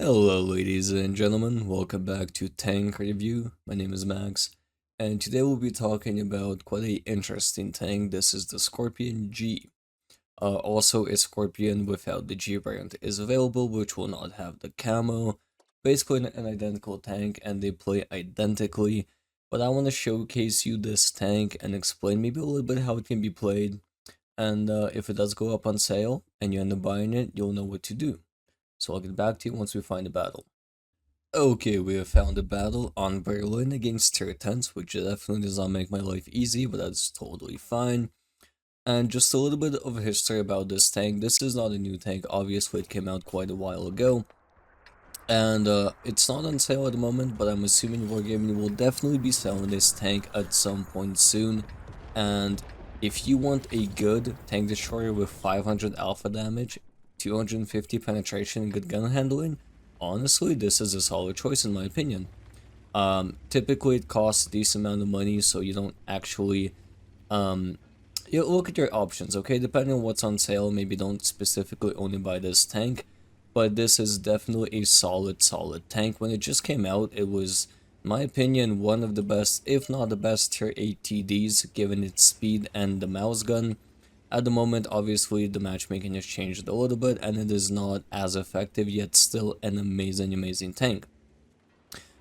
Hello ladies and gentlemen, welcome back to Tank Review. My name is Max, and today we'll be talking about quite a interesting tank. This is the Scorpion G. Also a Scorpion without the G variant is available, which will not have the camo. Basically an identical tank, and they play identically. But I want to showcase you this tank and explain maybe a little bit how it can be played. And if it does go up on sale and you end up buying it, you'll know what to do. So I'll get back to you once we find a battle. Okay, we have found a battle on Berlin against Tyrtans, which definitely does not make my life easy, but that's totally fine. And just a little bit of history about this tank. This is not a new tank, obviously it came out quite a while ago. And it's not on sale at the moment, but I'm assuming Wargaming will definitely be selling this tank at some point soon. And if you want a good tank destroyer with 500 alpha damage, 250 penetration, and good gun handling, honestly, this is a solid choice in my opinion. Typically it costs a decent amount of money, so you don't actually you look at your options, okay? Depending on what's on sale, maybe don't specifically only buy this tank, but this is definitely a solid tank. When it just came out, it was, in my opinion, one of the best, if not the best, tier 8 TDs, given its speed and the mouse gun. At the moment, obviously, the matchmaking has changed a little bit, and it is not as effective, yet still an amazing tank.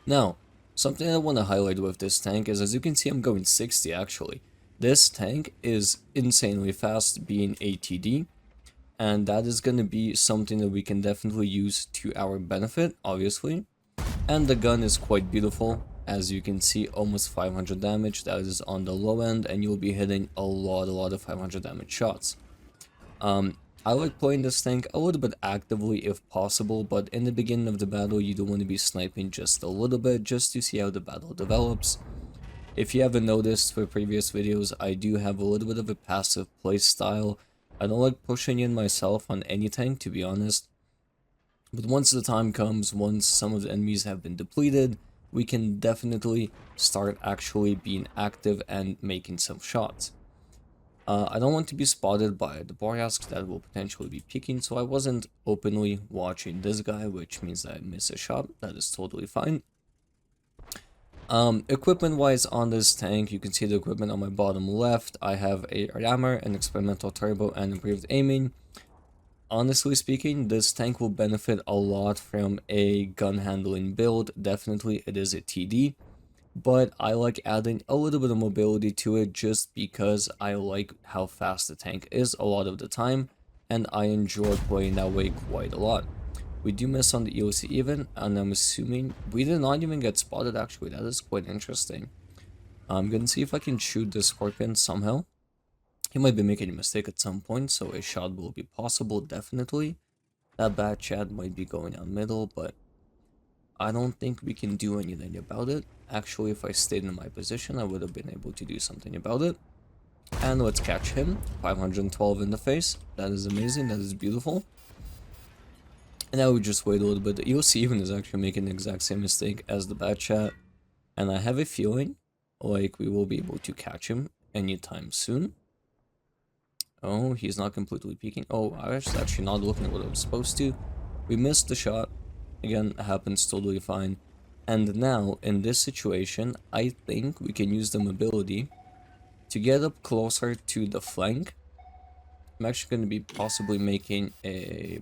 Now, something I want to highlight with this tank is, as you can see, I'm going 60 actually. This tank is insanely fast, being ATD, and that is going to be something that we can definitely use to our benefit, obviously. And the gun is quite beautiful, as you can see, almost 500 damage, that is on the low end, and you'll be hitting a lot of 500 damage shots. I like playing this tank a little bit actively if possible, but in the beginning of the battle you do want to be sniping just a little bit, just to see how the battle develops. If you haven't noticed for previous videos, I do have a little bit of a passive play style. I don't like pushing in myself on any tank, to be honest. But once the time comes, once some of the enemies have been depleted, we can definitely start actually being active and making some shots. I don't want to be spotted by the Boreas that will potentially be peeking, so I wasn't openly watching this guy, which means that I miss a shot. That is totally fine. Equipment wise on this tank, you can see the equipment on my bottom left. I have a rammer, an experimental turbo, and improved aiming. Honestly speaking, this tank will benefit a lot from a gun handling build. Definitely it is a TD, but I like adding a little bit of mobility to it just because I like how fast the tank is a lot of the time, and I enjoy playing that way quite a lot. We do miss on the EOC even, and I'm assuming we did not even get spotted actually. That is quite interesting. I'm gonna see if I can shoot the Scorpion somehow. He might be making a mistake at some point, so a shot will be possible, definitely. That bad chat might be going down middle, but I don't think we can do anything about it. Actually, if I stayed in my position, I would have been able to do something about it. And let's catch him. 512 in the face. That is amazing. That is beautiful. And now we just wait a little bit. The EOC even is actually making the exact same mistake as the bad chat. And I have a feeling like we will be able to catch him anytime soon. Oh, he's not completely peeking. Oh, I was actually not looking at what I was supposed to. We missed the shot. Again, it happens totally fine. And now, in this situation, I think we can use the mobility to get up closer to the flank. I'm actually going to be possibly making a,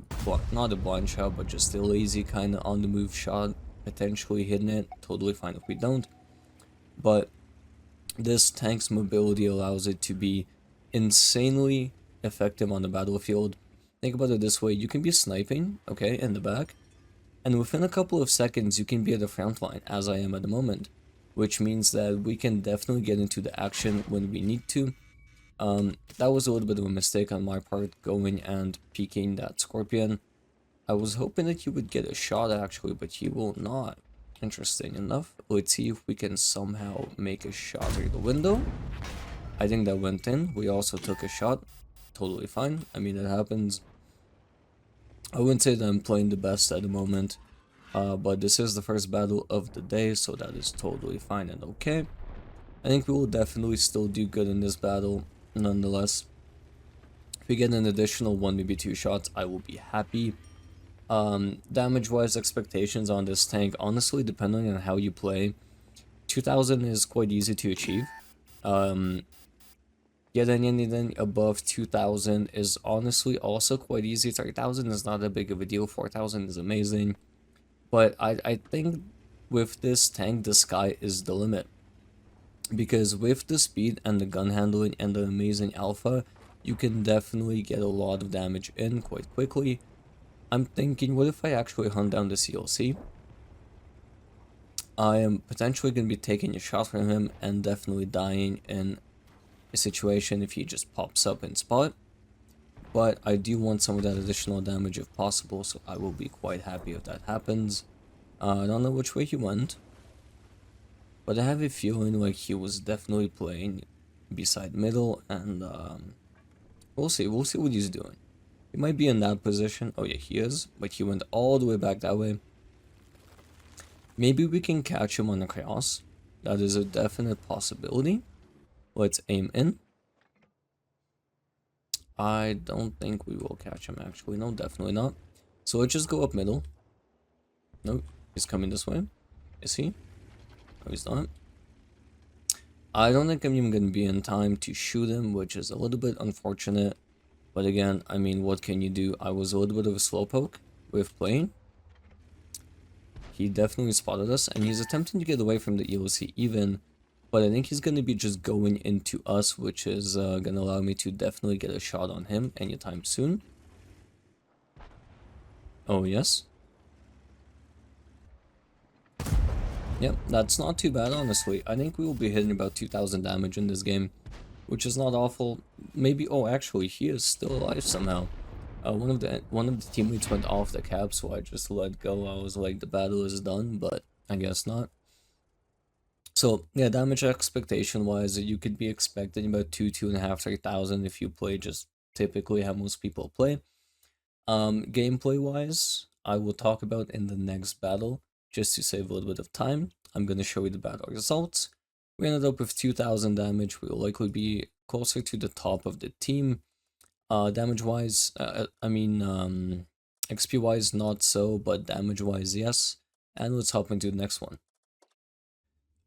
not a blind shot, but just a lazy kind of on the move shot, potentially hitting it. Totally fine if we don't. But this tank's mobility allows it to be insanely effective on the battlefield. Think about it this way, you can be sniping, okay, in the back, and within a couple of seconds you can be at the front line, as I am at the moment, which means that we can definitely get into the action when we need to. That was a little bit of a mistake on my part, going and peeking that Scorpion. I was hoping that you would get a shot actually, but you will not. Interesting enough. Let's see if we can somehow make a shot through the window. I think that went in. We also took a shot. Totally fine. I mean, it happens. I wouldn't say that I'm playing the best at the moment, but this is the first battle of the day, so that is totally fine and okay. I think we will definitely still do good in this battle, nonetheless. If we get an additional one, maybe two shots, I will be happy. Damage wise, expectations on this tank, honestly, depending on how you play, 2000 is quite easy to achieve. Getting anything above 2000 is honestly also quite easy. 3000 is not that big of a deal. 4000 is amazing. But I think with this tank, the sky is the limit. Because with the speed and the gun handling and the amazing alpha, you can definitely get a lot of damage in quite quickly. I'm thinking, what if I actually hunt down the CLC? I am potentially going to be taking a shot from him and definitely dying in a situation if he just pops up in spot. But I do want some of that additional damage if possible, so I will be quite happy if that happens. I don't know which way he went, but I have a feeling like he was definitely playing beside middle, and we'll see what he's doing. He might be in that position. Oh yeah, he is, but he went all the way back that way. Maybe we can catch him on the chaos. That is a definite possibility. Let's aim in. I don't think we will catch him actually. No, definitely not. So let's just go up middle. Nope, he's coming this way. Is he? No, he's not. I don't think I'm even going to be in time to shoot him, which is a little bit unfortunate. But again, I mean, what can you do? I was a little bit of a slowpoke with playing. He definitely spotted us, and he's attempting to get away from the EOC even. But I think he's going to be just going into us, which is going to allow me to definitely get a shot on him anytime soon. Oh, yes. Yep, that's not too bad, honestly. I think we will be hitting about 2000 damage in this game, which is not awful. Maybe, oh, actually, he is still alive somehow. One of the teammates went off the cap, so I just let go. I was like, the battle is done, but I guess not. So, yeah, damage expectation-wise, you could be expecting about 2.5, 3,000 if you play just typically how most people play. Gameplay-wise, I will talk about in the next battle. Just to save a little bit of time, I'm going to show you the battle results. We ended up with 2000 damage. We will likely be closer to the top of the team. Damage-wise, XP-wise, not so, but damage-wise, yes. And let's hop into the next one.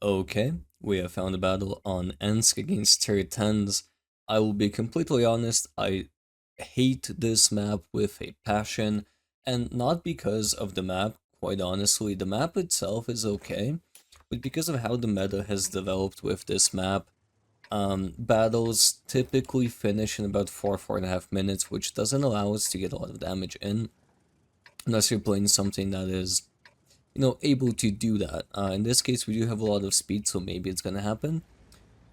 Okay, we have found a battle on Ensk against Tier 10s. I will be completely honest, I hate this map with a passion, and not because of the map. Quite honestly, the map itself is okay, but because of how the meta has developed with this map, battles typically finish in about 4.5 minutes, which doesn't allow us to get a lot of damage in, unless you're playing something that is, you know, able to do that. In this case, we do have a lot of speed, so maybe it's gonna happen.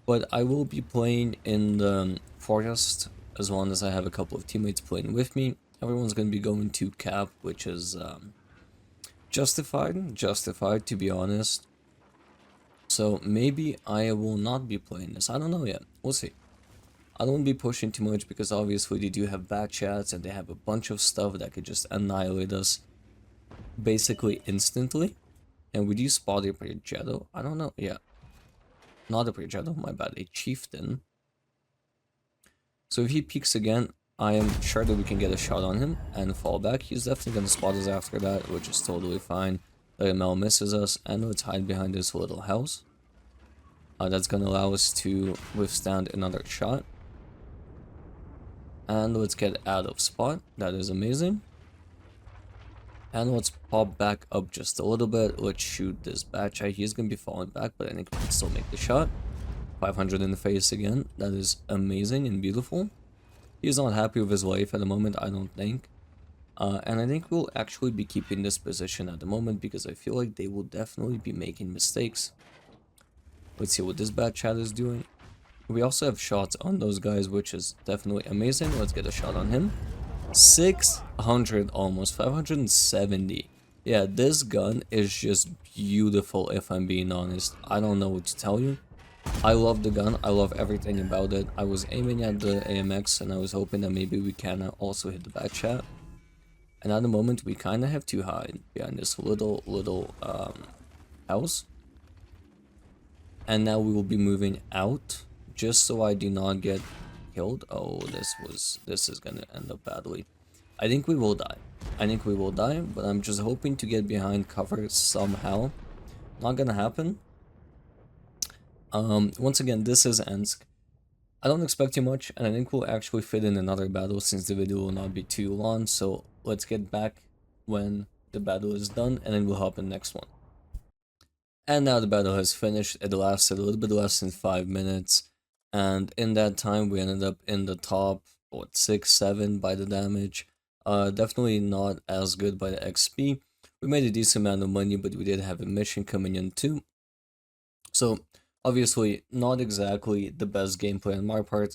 But I will be playing in the forest, as long as I have a couple of teammates playing with me. Everyone's gonna be going to cap, which is, justified to be honest. So maybe I will not be playing this. I don't know yet. We'll see. I don't want to be pushing too much because obviously they do have bad chats and they have a bunch of stuff that could just annihilate us basically instantly. And we do spot a Progetto. I don't know. Yeah. Not a Progetto, my bad. A Chieftain. So if he peeks again, I am sure that we can get a shot on him and fall back. He's definitely going to spot us after that, which is totally fine. The ML misses us, and let's hide behind this little house. That's going to allow us to withstand another shot. And let's get out of spot. That is amazing. And let's pop back up just a little bit. Let's shoot this bad guy. He's going to be falling back, but I think we can still make the shot. 500 in the face again. That is amazing and beautiful. He's not happy with his life at the moment, I don't think. And I think we'll actually be keeping this position at the moment because I feel like they will definitely be making mistakes. Let's see what this bad chat is doing. We also have shots on those guys, which is definitely amazing. Let's get a shot on him. 600 almost, 570. Yeah, this gun is just beautiful if I'm being honest. I don't know what to tell you. I love the gun, I love everything about it. I was aiming at the AMX and I was hoping that maybe we can also hit the back chat. And at the moment we kind of have to hide behind this little house. And now we will be moving out just so I do not get killed. Oh, this is gonna end up badly. I think we will die. I think we will die, but I'm just hoping to get behind cover somehow. Not gonna happen. Once again, this is Ensk. I don't expect too much, and I think we'll actually fit in another battle since the video will not be too long, so let's get back when the battle is done, and then we'll hop in the next one. And now the battle has finished. It lasted a little bit less than 5 minutes, and in that time we ended up in the top, what, 6, 7 by the damage. Definitely not as good by the XP. We made a decent amount of money, but we did have a mission coming in too. So obviously not exactly the best gameplay on my part.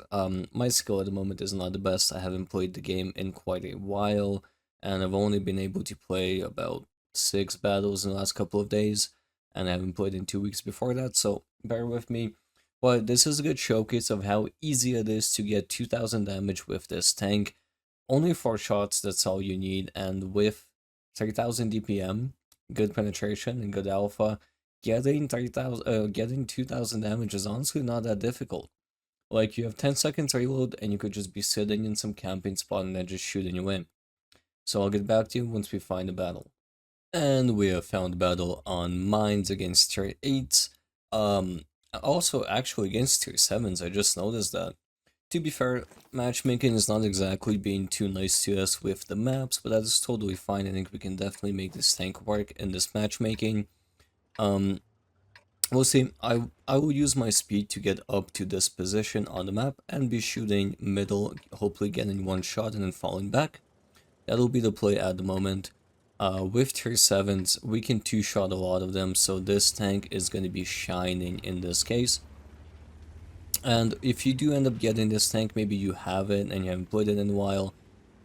My skill at the moment is not the best. I haven't played the game in quite a while, and I've only been able to play about 6 battles in the last couple of days, and I haven't played in 2 weeks before that, so bear with me. But this is a good showcase of how easy it is to get 2000 damage with this tank. Only 4 shots, that's all you need, and with 3000 DPM, good penetration and good alpha, getting 2000 damage is honestly not that difficult. Like, you have 10 seconds reload and you could just be sitting in some camping spot and then just shooting you in. So I'll get back to you once we find a battle. And we have found a battle on mines against tier 8s. Also actually against tier 7s, I just noticed that. To be fair, matchmaking is not exactly being too nice to us with the maps, but that is totally fine. I think we can definitely make this tank work in this matchmaking. We'll see. I will use my speed to get up to this position on the map and be shooting middle, hopefully getting one shot and then falling back. That'll be the play at the moment. With tier 7s, we can two-shot a lot of them, so this tank is going to be shining in this case. And if you do end up getting this tank, maybe you have it and you haven't played it in a while,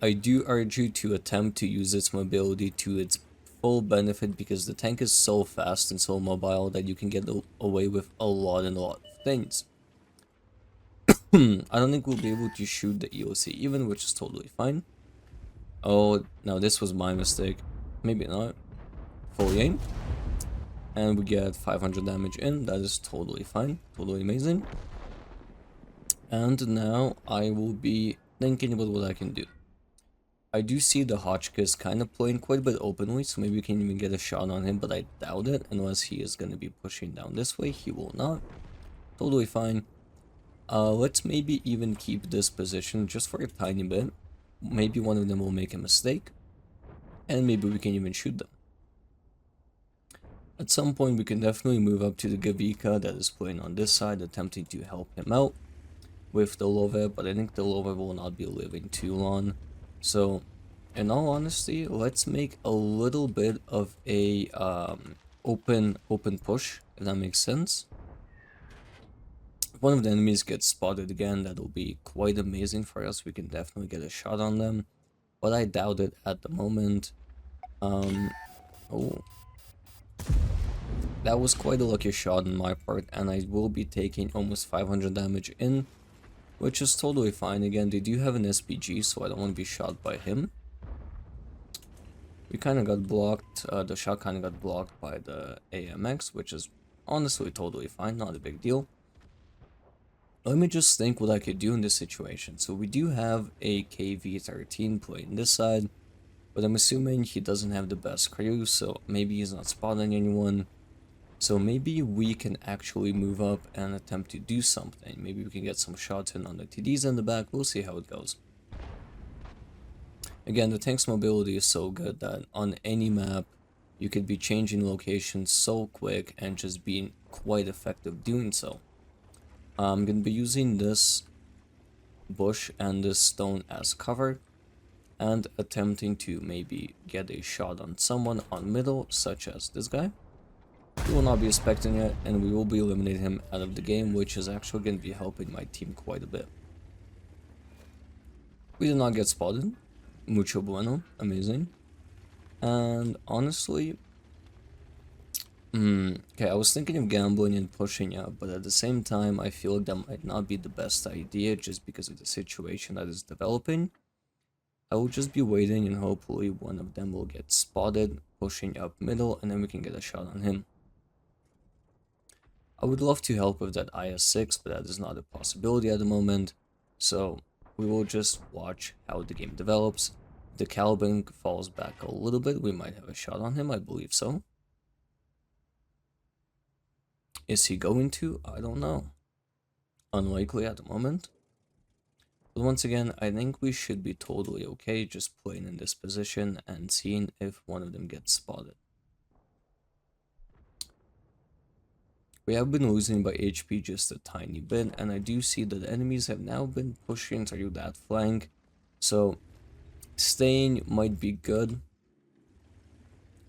I do urge you to attempt to use its mobility to its full benefit, because the tank is so fast and so mobile that you can get away with a lot of things. I don't think we'll be able to shoot the EOC even, which is totally fine. Oh, now this was my mistake. Maybe not. Fully aim. And we get 500 damage in. That is totally fine. Totally amazing. And now I will be thinking about what I can do. I do see the Hotchkiss kind of playing quite a bit openly, so maybe we can even get a shot on him, but I doubt it, unless he is going to be pushing down this way. He will not. Totally fine. Let's maybe even keep this position just for a tiny bit. Maybe one of them will make a mistake, and maybe we can even shoot them. At some point we can definitely move up to the Gavika that is playing on this side, attempting to help him out with the Love, but I think the Love will not be living too long. So, in all honesty, let's make a little bit of a open push, if that makes sense. If one of the enemies gets spotted again, that'll be quite amazing for us. We can definitely get a shot on them, but I doubt it at the moment. Oh, that was quite a lucky shot on my part, and I will be taking almost 500 damage in, which is totally fine. Again, they do have an SPG, so I don't want to be shot by him. We kind of got blocked, the shot kind of got blocked by the AMX, which is honestly totally fine, not a big deal. Let me just think what I could do in this situation. So we do have a KV-13 playing this side, but I'm assuming he doesn't have the best crew, so maybe he's not spotting anyone. So maybe we can actually move up and attempt to do something. Maybe we can get some shots in on the TDs in the back. We'll see how it goes. Again, the tank's mobility is so good that on any map, you could be changing locations so quick and just being quite effective doing so. I'm going to be using this bush and this stone as cover, and attempting to maybe get a shot on someone on middle, such as this guy. He will not be expecting it, and we will be eliminating him out of the game, which is actually going to be helping my team quite a bit. We did not get spotted. Mucho bueno. Amazing. And honestly, okay, I was thinking of gambling and pushing up, but at the same time, I feel like that might not be the best idea just because of the situation that is developing. I will just be waiting, and hopefully one of them will get spotted, pushing up middle, and then we can get a shot on him. I would love to help with that IS-6, but that is not a possibility at the moment, so we will just watch how the game develops. the Caliban falls back a little bit, we might have a shot on him. I believe so. Is he going to? I don't know. Unlikely at the moment. But once again, I think we should be totally okay just playing in this position and seeing if one of them gets spotted. We have been losing by HP just a tiny bit, and I do see that the enemies have now been pushing through that flank, so staying might be good.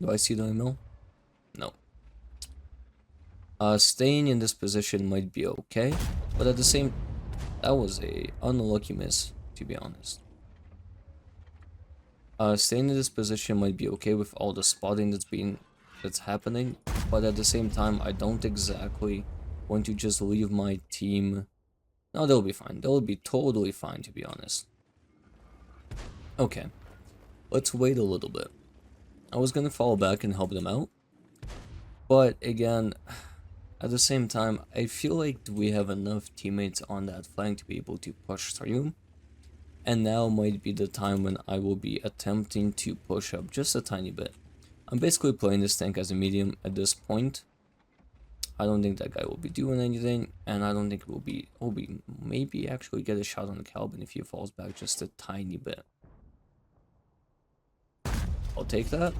Do I see the email? No. Staying in this position might be okay, but at the same, that was a unlucky miss, to be honest. Staying in this position might be okay with all the spotting that's happening, but at the same time, I don't exactly want to just leave my team. No, they'll be fine. They'll be totally fine, to be honest. Okay, let's wait a little bit. I was gonna fall back and help them out, but again, at the same time, I feel like we have enough teammates on that flank to be able to push through. And now might be the time when I will be attempting to push up just a tiny bit. I'm basically playing this tank as a medium at this point. I don't think that guy will be doing anything, and I don't think we'll be maybe actually get a shot on the Caliban if he falls back just a tiny bit. I'll take that.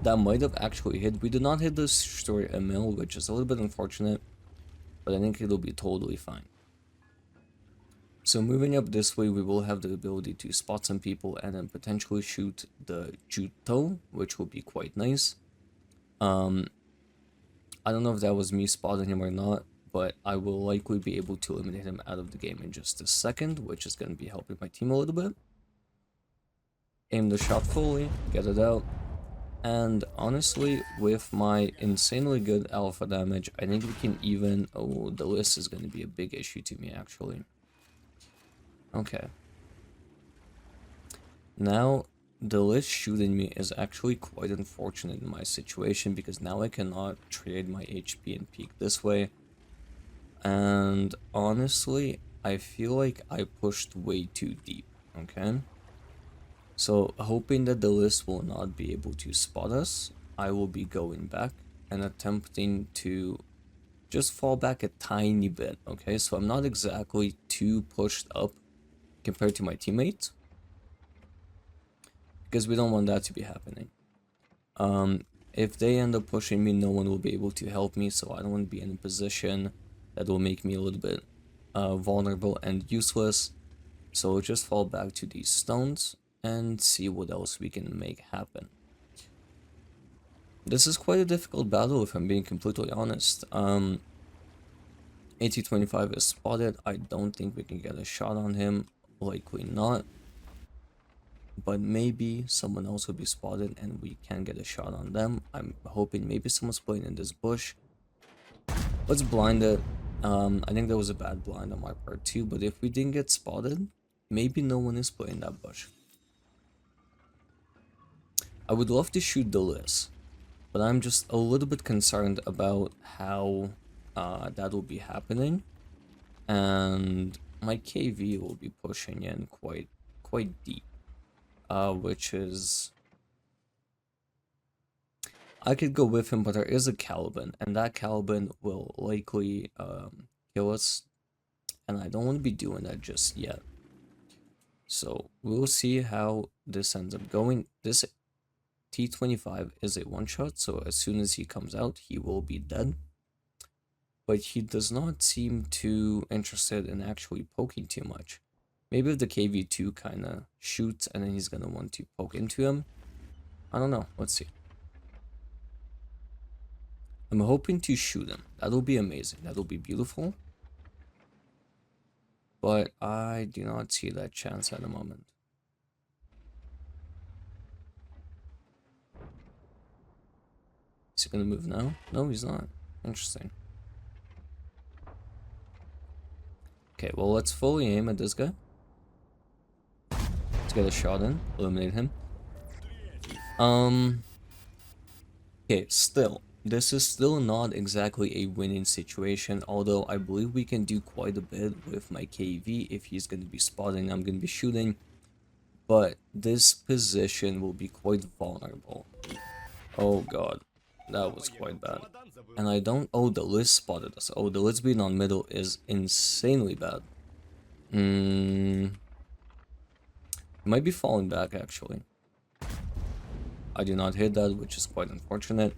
That might have actually hit. We did not hit the story a mill, which is a little bit unfortunate, but I think it'll be totally fine. So moving up this way, we will have the ability to spot some people and then potentially shoot the Juto, which will be quite nice. I don't know if that was me spotting him or not, but I will likely be able to eliminate him out of the game in just a second, which is going to be helping my team a little bit. Aim the shot fully, get it out. And honestly, with my insanely good alpha damage, I think we can even... Oh, the list is going to be a big issue to me, actually. Okay. Now, the list shooting me is actually quite unfortunate in my situation, because now I cannot trade my HP and peek this way. And honestly, I feel like I pushed way too deep, okay? So, hoping that the list will not be able to spot us, I will be going back and attempting to just fall back a tiny bit, okay? So I'm not exactly too pushed up compared to my teammates, because we don't want that to be happening. If they end up pushing me, no one will be able to help me, so I don't want to be in a position that will make me a little bit vulnerable and useless. So we'll just fall back to these stones and see what else we can make happen. This is quite a difficult battle, if I'm being completely honest. AT-25 is spotted. I don't think we can get a shot on him. Likely not. But maybe someone else will be spotted and we can get a shot on them. I'm hoping maybe someone's playing in this bush. Let's blind it. I think that was a bad blind on my part too, but if we didn't get spotted, maybe no one is playing that bush. I would love to shoot the list, but I'm just a little bit concerned about how that will be happening, and my KV will be pushing in quite deep, which is... I could go with him, but there is a Caliban, and that Caliban will likely kill us, and I don't want to be doing that just yet. So we'll see how this ends up going. This T-25 is a one-shot, so as soon as he comes out, he will be dead. But he does not seem too interested in actually poking too much. Maybe if the KV-2 kind of shoots, and then he's going to want to poke into him. I don't know. Let's see. I'm hoping to shoot him. That'll be amazing. That'll be beautiful. But I do not see that chance at the moment. Is he gonna move now? No, he's not. Interesting. Okay, well, let's fully aim at this guy. Let's get a shot in. Eliminate him. Okay, still. This is still not exactly a winning situation, although I believe we can do quite a bit with my KV if he's going to be spotting, I'm going to be shooting. but this position will be quite vulnerable. Oh god, that was quite bad. And I don't... Oh, the list spotted us. Oh, the list being on middle is insanely bad. He might be falling back, actually. I do not hit that, which is quite unfortunate.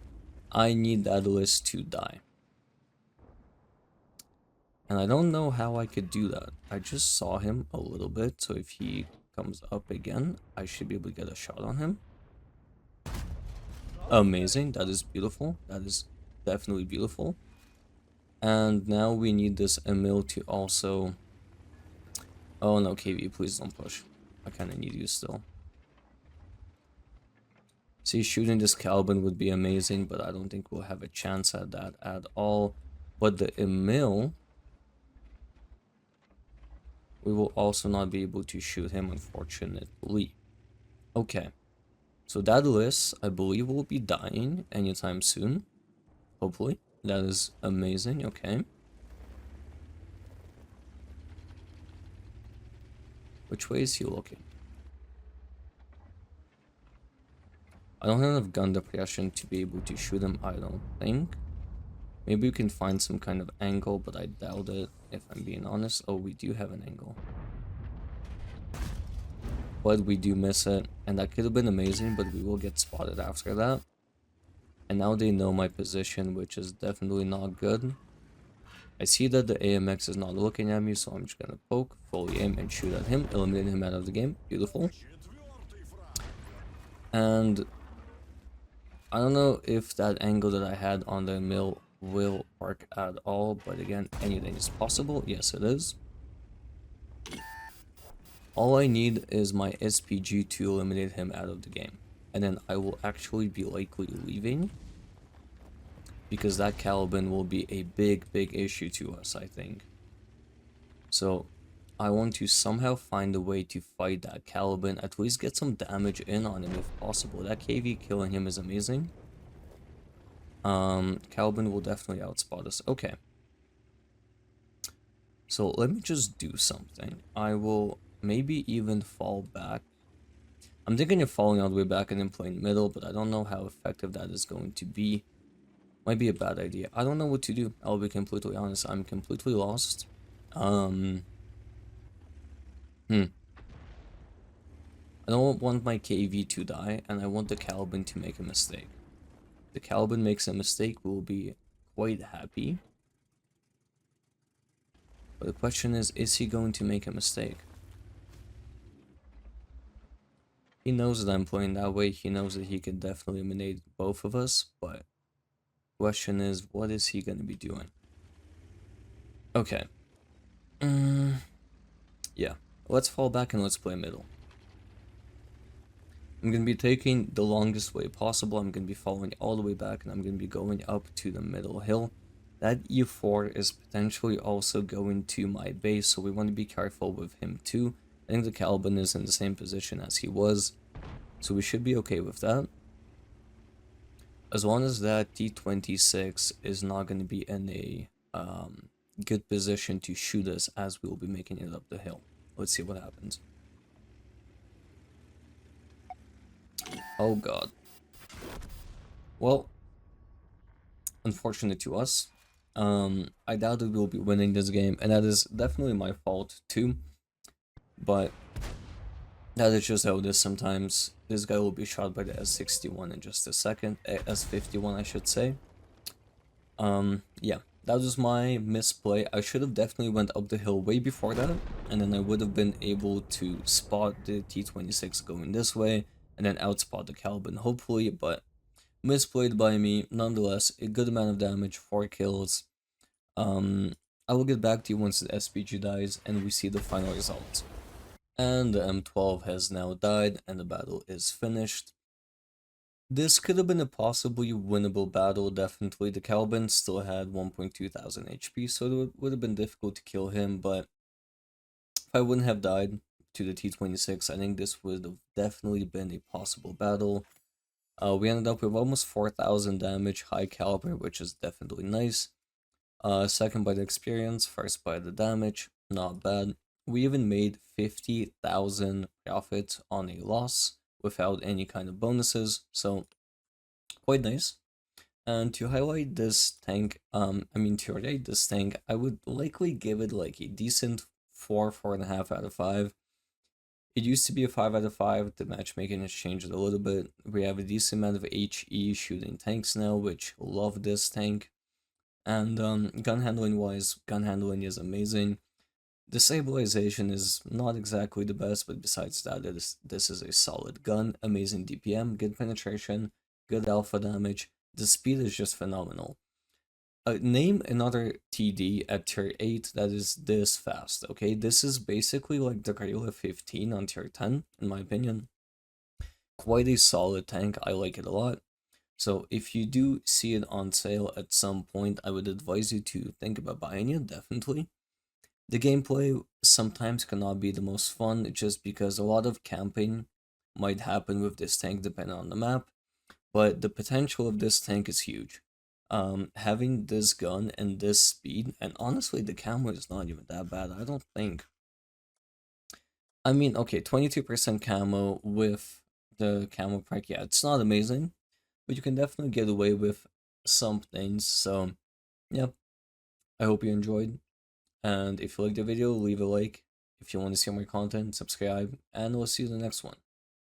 I need that list to die. And I don't know how I could do that. I just saw him a little bit, so if he comes up again, I should be able to get a shot on him. Amazing, that is beautiful. That is definitely beautiful. And now we need this Emil to also... Oh no, KV, please don't push. I kinda need you still. See, shooting this Caliban would be amazing, but I don't think we'll have a chance at that at all. But the Emil... we will also not be able to shoot him, unfortunately. Okay. So that list, I believe, will be dying anytime soon. Hopefully. That is amazing, okay. Which way is he looking? I don't have enough gun depression to be able to shoot him, I don't think. Maybe we can find some kind of angle, but I doubt it, if I'm being honest. Oh, we do have an angle. But we do miss it, and that could have been amazing, but we will get spotted after that. And now they know my position, which is definitely not good. I see that the AMX is not looking at me, so I'm just gonna poke, fully aim, and shoot at him, eliminate him out of the game. Beautiful. And I don't know if that angle that I had on the mill will work at all, but again, anything is possible. Yes, it is. All I need is my SPG to eliminate him out of the game. And then I will actually be likely leaving, because that Caliban will be a big issue to us, I think. So I want to somehow find a way to fight that Caliban, at least get some damage in on him if possible. That KV killing him is amazing. Caliban will definitely outspot us. Okay. So let me just do something. I will maybe even fall back. I'm thinking of falling all the way back and then playing middle, but I don't know how effective that is going to be. Might be a bad idea. I don't know what to do. I'll be completely honest. I'm completely lost. I don't want my KV to die, and I want the Caliban to make a mistake. If the Caliban makes a mistake, we'll be quite happy. But the question is he going to make a mistake? He knows that I'm playing that way. He knows that he can definitely eliminate both of us, but the question is, what is he going to be doing? Okay. Yeah. Let's fall back and let's play middle. I'm going to be taking the longest way possible. I'm going to be following all the way back, and I'm going to be going up to the middle hill. That E4 is potentially also going to my base, so we want to be careful with him too. I think the Caliban is in the same position as he was, so we should be okay with that. As long as that T-26 is not going to be in a good position to shoot us as we will be making it up the hill. Let's see what happens. Oh god. Well, unfortunate to us. I doubt that we'll be winning this game, and that is definitely my fault too. But that is just how it is sometimes. This guy will be shot by the S61 in just a second. S51, I should say. Yeah, that was my misplay. I should have definitely went up the hill way before that, and then I would have been able to spot the T-26 going this way, and then outspot the Caliban, hopefully, but misplayed by me. Nonetheless, a good amount of damage, 4 kills. I will get back to you once the SPG dies and we see the final results. And the M12 has now died and the battle is finished. This could have been a possibly winnable battle, definitely. The Caliban still had 1.2 thousand HP, so it would have been difficult to kill him, but if I wouldn't have died to the T-26, I think this would have definitely been a possible battle. We ended up with almost 4,000 damage, high caliber, which is definitely nice. Second by the experience, first by the damage, not bad. We even made 50,000 profit on a loss without any kind of bonuses, so quite nice. And to highlight this tank, to rate this tank, I would likely give it like a decent 4.5 out of 5. It used to be a 5 out of 5, the matchmaking has changed a little bit. We have a decent amount of HE shooting tanks now, which love this tank. And gun handling wise, gun handling is amazing. The stabilization is not exactly the best, but besides that, this is a solid gun, amazing DPM, good penetration, good alpha damage. The speed is just phenomenal. Name another TD at tier 8 that is this fast, okay? This is basically like the Gorilla 15 on tier 10, in my opinion. Quite a solid tank, I like it a lot. So if you do see it on sale at some point, I would advise you to think about buying it, definitely. The gameplay sometimes cannot be the most fun just because a lot of camping might happen with this tank depending on the map, but the potential of this tank is huge. Having this gun and this speed, and honestly, the camo is not even that bad, I don't think. I mean, okay, 22% camo with the camo perk, yeah, it's not amazing, but you can definitely get away with some things, so, yeah, I hope you enjoyed, and if you liked the video, leave a like. If you want to see more content, subscribe, and we'll see you in the next one.